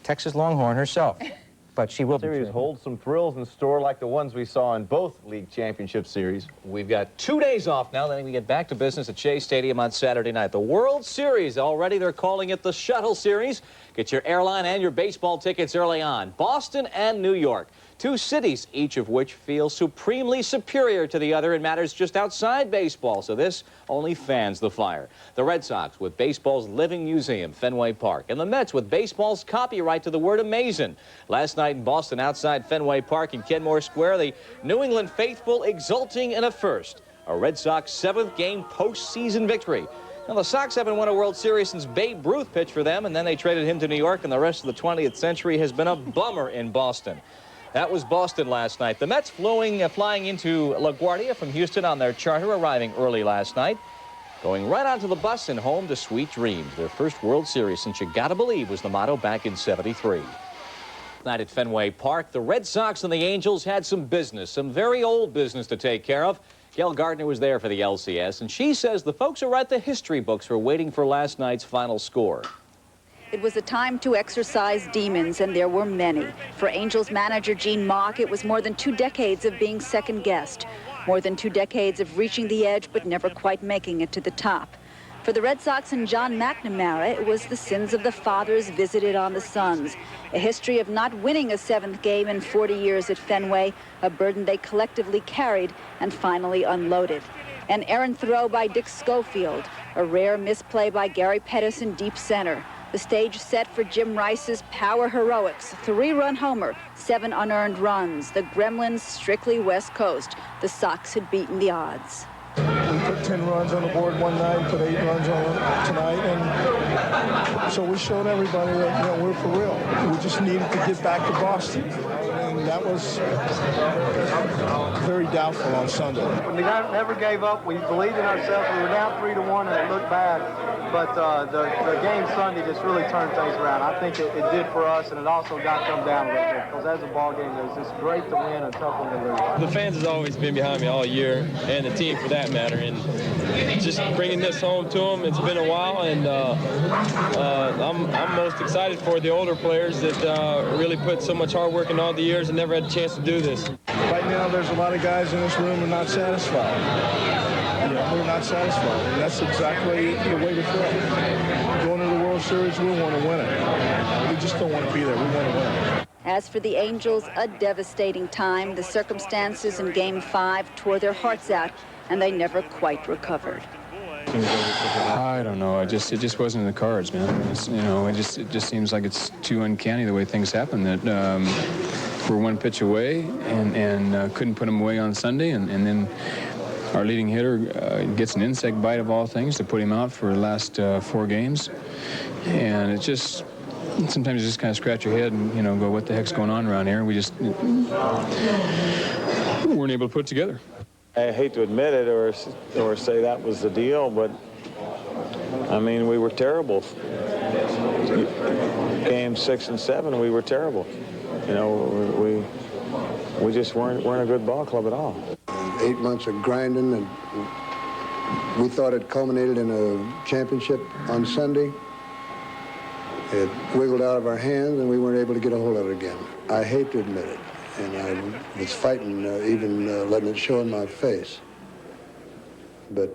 Texas Longhorn herself. But she will be. Series holds some thrills in store like the ones we saw in both league championship series. We've got 2 days off now, then we get back to business at Shea Stadium on Saturday night. The World Series, already they're calling it the Shuttle Series. Get your airline and your baseball tickets early on. Boston and New York, 2 cities, each of which feel supremely superior to the other in matters just outside baseball. So this only fans the fire. The Red Sox with baseball's living museum, Fenway Park, and the Mets with baseball's copyright to the word amazing. Last night in Boston outside Fenway Park in Kenmore Square, the New England faithful exulting in a first. A Red Sox 7th game postseason victory. Now, the Sox haven't won a World Series since Babe Ruth pitched for them, and then they traded him to New York, and the rest of the 20th century has been a bummer in Boston. That was Boston last night. The Mets flying into LaGuardia from Houston on their charter, arriving early last night, going right onto the bus and home to sweet dreams. Their first World Series since you gotta believe was the motto back in '73. Night at Fenway Park, the Red Sox and the Angels had some business, some very old business to take care of. Gail Gardner was there for the LCS, and she says the folks who write the history books were waiting for last night's final score. It was a time to exercise demons, and there were many. For Angels manager Gene Mauch, it was more than 2 decades of being second-guessed, more than 2 decades of reaching the edge but never quite making it to the top. For the Red Sox and John McNamara, it was the sins of the fathers visited on the sons. A history of not winning a 7th game in 40 years at Fenway, a burden they collectively carried and finally unloaded. An errant throw by Dick Schofield, a rare misplay by Gary Pettis in deep center. The stage set for Jim Rice's power heroics, 3-run homer, 7 unearned runs. The Gremlins strictly West Coast. The Sox had beaten the odds. We put 10 runs on the board one night, put 8 runs on tonight, and so we showed everybody that, we're for real. We just needed to get back to Boston, and that was very doubtful on Sunday. We never gave up. We believed in ourselves. We were down 3-1, and it looked bad, but the game Sunday just really turned things around. I think it did for us, and it also got them down a little bit, because as a ball game, it was just great to win and tough one to lose. The fans has always been behind me all year, and the team for that matter, and just bringing this home to them, it's been a while, and I'm most excited for the older players that really put so much hard work in all the years and never had a chance to do this. Right now, there's a lot of guys in this room who are not satisfied. We're not satisfied, and that's exactly the way we feel. Going to the World Series, we want to win it. We just don't want to be there. We want to win it. As for the Angels, a devastating time. The circumstances in Game 5 tore their hearts out, and they never quite recovered. I don't know. It just wasn't in the cards, man. It just seems like it's too uncanny the way things happen. That we're 1 pitch away and couldn't put them away on Sunday, and then our leading hitter gets an insect bite of all things to put him out for the last 4 games, and it just. Sometimes you just kind of scratch your head and, go, what the heck's going on around here? We just weren't able to put it together. I hate to admit it or say that was the deal, but, I mean, we were terrible. Games 6 and 7, we were terrible. We just weren't a good ball club at all. 8 months of grinding, and we thought it culminated in a championship on Sunday. It wiggled out of our hands, and we weren't able to get a hold of it again. I hate to admit it, and I was fighting, even letting it show in my face. But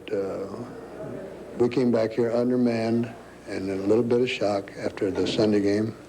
we came back here undermanned and in a little bit of shock after the Sunday game.